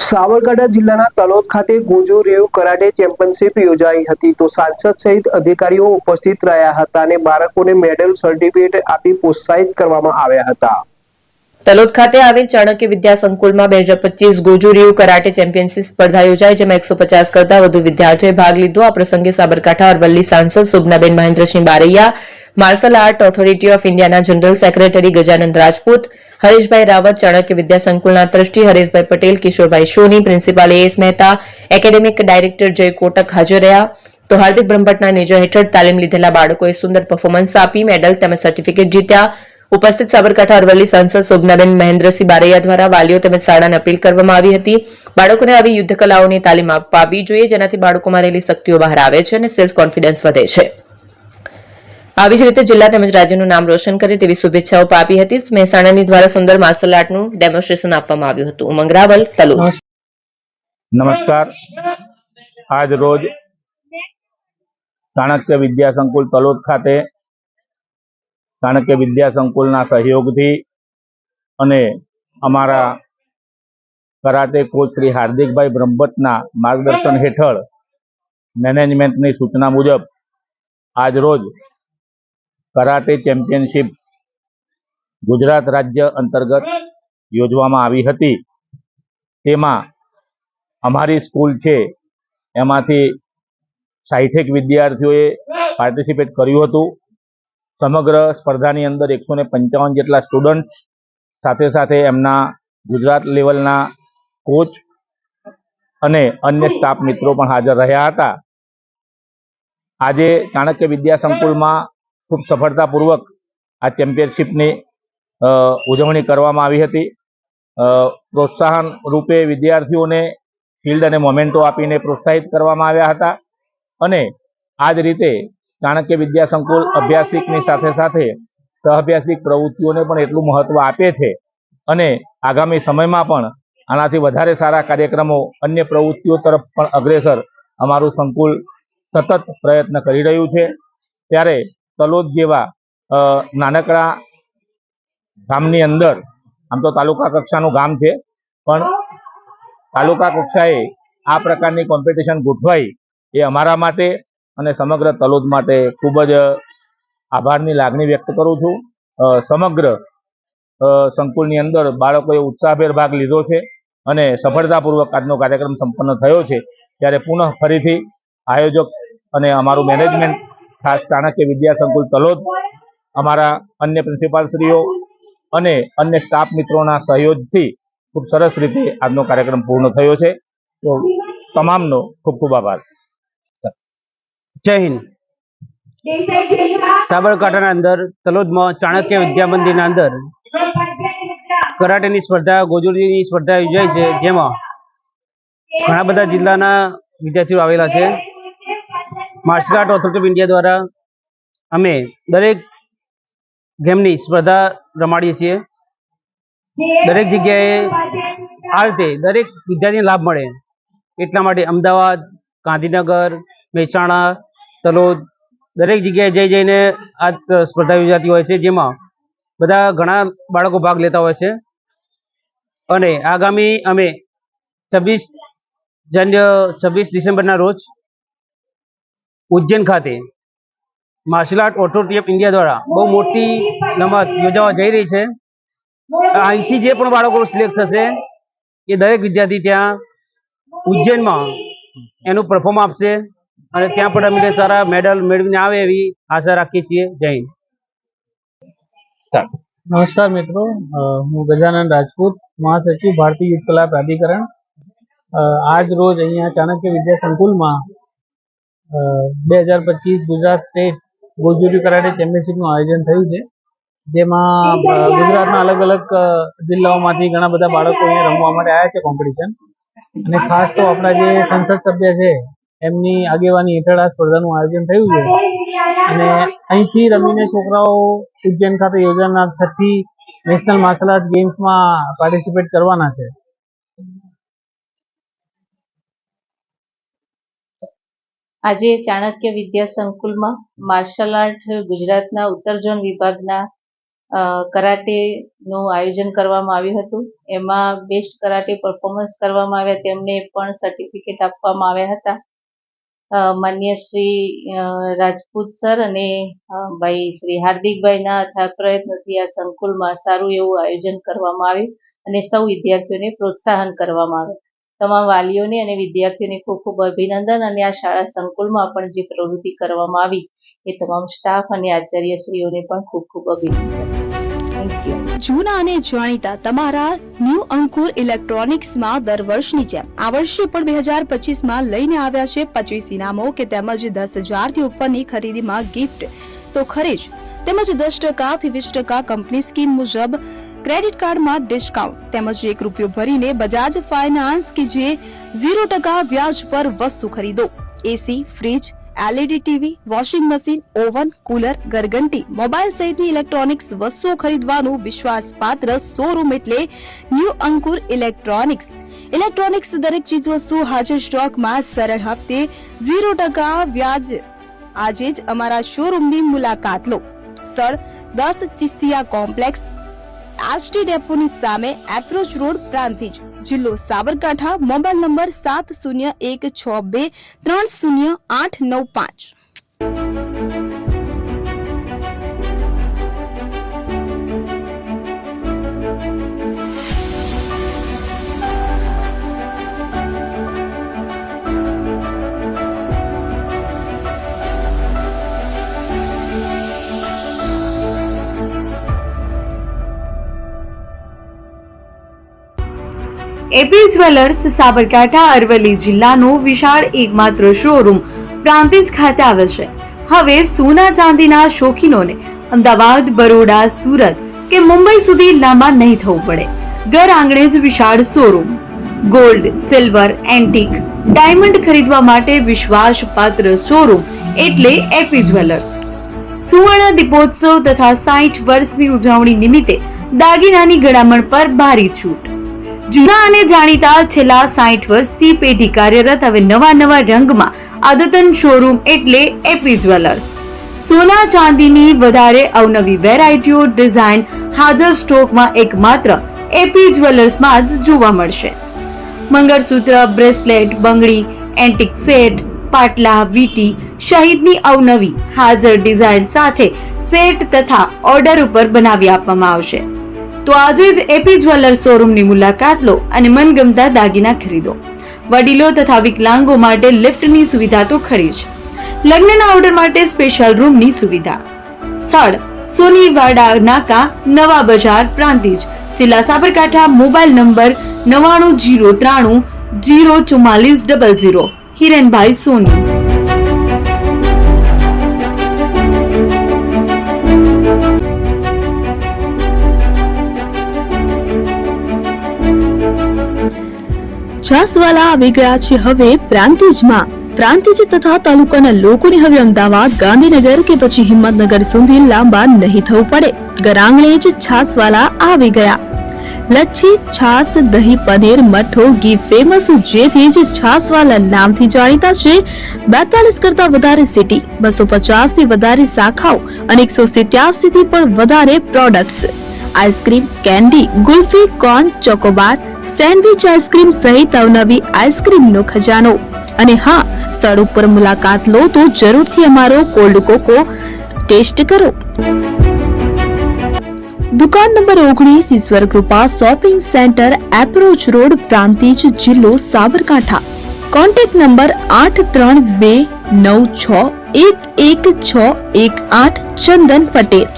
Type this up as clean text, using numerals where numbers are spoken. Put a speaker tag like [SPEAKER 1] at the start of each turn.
[SPEAKER 1] સાબરકાંઠા જિલ્લાના તલોદ ખાતે ગુંજુ રેવ karate championship યોજાઈ હતી તો સાંસદ સહિત અધિકારીઓ ઉપસ્થિત રહ્યા હતા અને બાળકોને મેડલ સર્ટિફિકેટ આપી પ્રોત્સાહિત કરવામાં આવ્યા હતા।
[SPEAKER 2] તલોદ ખાતે આવેલ ચાણક્ય વિદ્યા સંકુલમાં 2025 ગોજુ રેવ કરાટે ચેમ્પિયનશિપ સ્પર્ધા યોજાઈ, જેમાં 150 કરતા વધુ વિદ્યાર્થીઓએ ભાગ લીધો। આ પ્રસંગે સાબરકાંઠા અરવલ્લી સાંસદ Shobhanaben Mahendrasinh Baraiya, martial art authority of ઇન્ડિયાના જનરલ સેક્રેટરી ગજાનંદ રાજપૂત, હરેશભાઈ રાવત, ચાણક્ય વિદ્યા સંકુલના trustee Hareshbhai Patel, Kishorbhai Soni, principal AS Mehta, academic director Jay Kotak હાજર રહ્યા। તો હાર્દિક બ્રહ્મભટ્ટના નેજા હેઠળ તાલીમ લીધેલા બાળકોએ સુંદર પરફોર્મન્સ આપી મેડલ તેમજ સર્ટિફિકેટ જીત્યા। ઉપસ્થિત સાબરકાંઠા અરવલ્લી સાંસદ શોભનાબેન મહેન્દ્રસિંહ બારૈયા દ્વારા વાલીઓ તેમજ શાળાને અપીલ કરવામાં આવી હતી બાળકોને આવી યુદ્ધ કલાઓની તાલીમ અપાવવી જોઈએ, જેનાથી બાળકોમાં રહેલી શક્તિઓ બહાર આવે છે અને સેલ્ફ કોન્ફિડન્સ વધે છે। આવી જ રીતે જિલ્લા તેમજ રાજ્યનું નામ રોશન કરે તેવી શુભેચ્છાઓ પાપી હતી। મહેસાણાની દ્વારા સુંદર માર્શલ આર્ટનું ડેમોન્સ્ટ્રેશન આપવામાં આવ્યું હતું। ઉમંગ રાવલ, તલોદ।
[SPEAKER 3] નમસ્કાર। આજ રોજ ચાણક્ય વિદ્યા સંકુલ તલોદ ખાતે ચાણક્ય વિદ્યા સંકુલના સહયોગથી અને અમારા કરાટે કોચ શ્રી હાર્દિકભાઈ બ્રહ્મભટ્ટના માર્ગદર્શન હેઠળ મેનેજમેન્ટની સૂચના મુજબ આજ રોજ કરાટે ચેમ્પિયનશિપ ગુજરાત રાજ્ય અંતર્ગત યોજવામાં આવી હતી। તેમાં અમારી સ્કૂલ છે એમાંથી 60 વિદ્યાર્થીઓએ પાર્ટિસિપેટ કર્યું હતું। સમગ્ર સ્પર્ધાની અંદર 155 જેટલા સ્ટુડન્ટ્સ સાથે સાથે એમના ગુજરાત લેવલના કોચ અને અન્ય સ્ટાફ મિત્રો પણ હાજર રહ્યા હતા। આજે ચાણક્ય વિદ્યા સંકુલમાં ખૂબ સફળતાપૂર્વક આ ચેમ્પિયનશિપની ઉજવણી કરવામાં આવી હતી। પ્રોત્સાહન રૂપે વિદ્યાર્થીઓને ફિલ્ડ અને મોમેન્ટો આપીને પ્રોત્સાહિત કરવામાં આવ્યા હતા અને આ જ રીતે ચાણક્ય વિદ્યા સંકુલ અભ્યાસિકની સાથે સાથે સહઅભ્યાસિક પ્રવૃત્તિઓને પણ એટલું મહત્વ આપે છે અને આગામી સમયમાં પણ આનાથી વધારે સારા કાર્યક્રમો અન્ય પ્રવૃત્તિઓ તરફ પણ અગ્રેસર અમારું સંકુલ સતત પ્રયત્ન કરી રહ્યું છે। ત્યારે તલોદ જેવા નાનકડા ગામની અંદર, આમ તો તાલુકા કક્ષાનું ગામ છે, પણ તાલુકા કક્ષાએ આ પ્રકારની કોમ્પિટિશન ગોઠવાઈ એ અમારા માટે અને સમગ્ર તલોદ માટે ખૂબ જ આભારની લાગણી વ્યક્ત કરું છું। સમગ્ર સંકુલની અંદર બાળકોએ ઉત્સાહભેર ભાગ લીધો છે અને સફળતાપૂર્વક આજનો કાર્યક્રમ સંપન્ન થયો છે। ત્યારે પુનઃ ફરીથી આયોજક અને અમારું મેનેજમેન્ટ, ખાસ ચાણક્ય વિદ્યા સંકુલ તલોદ, અમારા અન્ય પ્રિન્સિપાલશ્રીઓ અને અન્ય સ્ટાફ મિત્રોના સહયોગથી ખૂબ સરસ રીતે આજનો કાર્યક્રમ પૂર્ણ થયો છે। તો તમામનો ખૂબ ખૂબ આભાર।
[SPEAKER 4] જય હિન્દ। સાબરકાંઠાના અંદર તલોદમાં ચાણક્ય વિદ્યા મંદિરના અંદર કરાટેની સ્પર્ધા, ગોજુરીની સ્પર્ધા યોજાઈ છે, જેમાં ઘણા બધા જિલ્લાના વિદ્યાર્થીઓ આવેલા છે। Marshal art authority of India દ્વારા અમે દરેક ગેમની સ્પર્ધા રમાડીએ છીએ। દરેક જગ્યાએ આ રીતે દરેક વિદ્યાર્થીને લાભ મળે એટલા માટે અમદાવાદ, ગાંધીનગર, મહેસાણા, તલોદ દરેક જગ્યાએ જઈને આ સ્પર્ધા યોજાતી હોય છે, જેમાં બધા ઘણા બાળકો ભાગ લેતા હોય છે અને આગામી અમે 26 ડિસેમ્બરના રોજ ઉજ્જૈન ખાતે marshal art authority of India દ્વારા બહુ મોટી રમત યોજાવા જઈ રહી છે। અહીંથી જે પણ બાળકો સિલેક્ટ થશે એ દરેક વિદ્યાર્થી ત્યાં ઉજ્જૈનમાં એનું પરફોર્મ આપશે અને ત્યાં પણ અમે સારા મેડલ મેળવીને આવે એવી આશા રાખીએ છીએ। જય હિન્દ।
[SPEAKER 5] નમસ્કાર મિત્રો, હું ગજાનંદ રાજપૂત, મહાસચિવ ભારતીય યુદ્ધ કલા પ્રાધિકરણ। આજ રોજ અહીંયા ચાણક્ય વિદ્યા સંકુલમાં 2025 ગુજરાત સ્ટેટ ગોજુરી કરાટે ચેમ્પિયનશિપનું આયોજન થયું છે, જેમાં ગુજરાતના અલગ અલગ જિલ્લાઓમાંથી ઘણા બધા બાળકો અહીંયા રમવા માટે આવ્યા છે કોમ્પિટિશન, અને ખાસ તો આપણા જે સંસદ સભ્ય છે એમની આગેવાની હેઠળ આ સ્પર્ધાનું આયોજન થયું છે અને અહીંથી રમીને છોકરાઓ ઉજ્જૈન ખાતે યોજાનાર 6ઠ્ઠી નેશનલ માર્શલ આર્ટ ગેમ્સમાં પાર્ટિસિપેટ કરવાના છે।
[SPEAKER 6] આજે ચાણક્ય વિદ્યા સંકુલમાં માર્શલ આર્ટ ગુજરાતના ઉત્તર ઝોન વિભાગના કરાટેનું આયોજન કરવામાં આવ્યું હતું. એમાં બેસ્ટ કરાટે પરફોર્મન્સ કરવામાં આવ્યા, તેમને પણ સર્ટિફિકેટ આપવામાં આવ્યા હતા. માન્ય શ્રી રાજપૂત સર અને ભાઈ શ્રી હાર્દિકભાઈના અથાગ પ્રયત્નોથી આ સંકુલમાં સારું એવું આયોજન કરવામાં આવ્યું અને સૌ વિદ્યાર્થીઓને પ્રોત્સાહન કરવામાં આવ્યું. તમામ વાલીઓને અને વિદ્યાર્થીઓને ખૂબ ખૂબ અભિનંદન. અને આ શાળા સંકુલમાં પણ જે પ્રવૃત્તિ કરવામાં આવી એ તમામ સ્ટાફ અને આચાર્યશ્રીઓને પણ ખૂબ ખૂબ અભિનંદન. Thank you.
[SPEAKER 7] જૂના અને જાણીતા તમારા ન્યૂ અંકુર ઇલેક્ટ્રોનિક્સમાં દર વર્ષની જેમ આ વર્ષે પણ 2025માં લઈને આવ્યા છે 25 ઇનામો કે તેમજ 10,000 થી ઉપરની ખરીદીમાં ગિફ્ટ તો ખરી જ, તેમજ 10% થી 20% કંપની સ્કીમ મુજબ ક્રેડિટ કાર્ડમાં ડિસ્કાઉન્ટ તેમજ ₹1 ભરીને બજાજ ફાઇનાન્સ કે જે 0% વ્યાજ પર વસ્તુ ખરીદો. AC, fridge, LED TV, washing machine, oven, cooler, ગરગંટી, મોબાઈલ સહિતની ઇલેક્ટ્રોનિક્સ વસ્તુઓ ખરીદવાનું વિશ્વાસપાત્ર શોરૂમ એટલે ન્યૂ અંકુર ઇલેક્ટ્રોનિક્સ. ઇલેક્ટ્રોનિક્સ દરેક ચીજ વસ્તુ હાજર સ્ટોકમાં, સરળ હપ્તે, 0% વ્યાજ. આજે જ અમારા શોરૂમની મુલાકાત લો. સ્થળ 10 ચિસ્તિયા કોમ્પ્લેક્સ, આરટી ડેપોની સામે, એપ્રોચ રોડ, પ્રાંતિજ, જિલ્લો Sabarkantha. Mobile number 7016230895.
[SPEAKER 8] AP jewellers Sabarkantha Aravalli જિલ્લાનો વિશાળ એકમાત્ર શોરૂમ પ્રાંતિજ ખાતે આવેલ છે. હવે સોના ચાંદીના શોખીનોને અમદાવાદ, બરોડા, સુરત કે મુંબઈ સુધી લાંબા નહીં થવું પડે. ઘર આંગણે જ વિશાળ showroom. Gold, silver, antique, diamond ખરીદવા માટે વિશ્વાસપાત્ર શોરૂમ એટલે એપી જ્વેલર્સ. સુવર્ણ દીપોત્સવ તથા 60 વર્ષની ઉજવણી નિમિત્તે દાગીનાની ગળામણ પર ભારી છૂટ. જૂના અને જાણીતા છેલ્લા 60 વર્ષથી પેઢી કાર્યરત હવે નવા રંગમાં અદ્યતન શોરૂમ એટલે એપી જ્વેલર્સ. સોના ચાંદીની વધારે અવનવી વેરાયટીઓ, ડિઝાઇન હાજર સ્ટોકમાં એકમાત્ર એપી જ્વેલર્સમાં જ જોવા મળશે. મંગળસૂત્ર, બ્રેસલેટ, બંગડી, એન્ટિક સેટ, પાટલા, વીટી સહિતની અવનવી હાજર ડિઝાઇન સાથે સેટ તથા ઓર્ડર ઉપર બનાવી આપવામાં આવશે. તો આજે જ એપી જ્વેલર્સ શોરૂમની મુલાકાત લો અને મનગમતા દાગીના ખરીદો. વડીલો તથા વિકલાંગો માટે લિફ્ટની સુવિધા તો ખરી જ. લગ્નના ઓર્ડર માટે સ્પેશિયલ રૂમની સુવિધા. સ્થળ સોનીવાડા નાકા, નવા બજાર, પ્રાંતિજ, જિલ્લા સાબરકાંઠા. Mobile number 9903304400. હિરેનભાઈ સોની.
[SPEAKER 7] છાસવાલા આવી ગયા છે હવે પ્રાંતિજમાં. પ્રાંતિજ તથા તાલુકાના લોકોને હવે અમદાવાદ, ગાંધીનગર કે પછી હિંમતનગર સુધી લાંબા નહીં થવું પડે. ઘર આંગણે જ છાસવાલા આવી ગયા. લચ્છી, છાસ, દહીં, પનીર, મઠો, ઘી ફેમસ, જેથી જ છાસવાલા નામથી જાણીતા છે. 42 કરતા વધારે સિટી, 250 થી વધારે શાખાઓ અને 187 થી પણ વધારે products. Ice cream, candy, kulfi, corn, Chocobar, sandwich ice cream સહિત અવનવી આઈસ્ક્રીમનો ખજાનો. અને હા, સ્થળ ઉપર મુલાકાત લો તો જરૂરથી અમારો કોલ્ડ કોકો ટેસ્ટ કરો. દુકાન number 19, Ishwar Krupa shopping centre, approach road, Prantij, જિલ્લો સાબરકાંઠા. Contact number 8329611618. ચંદન પટેલ.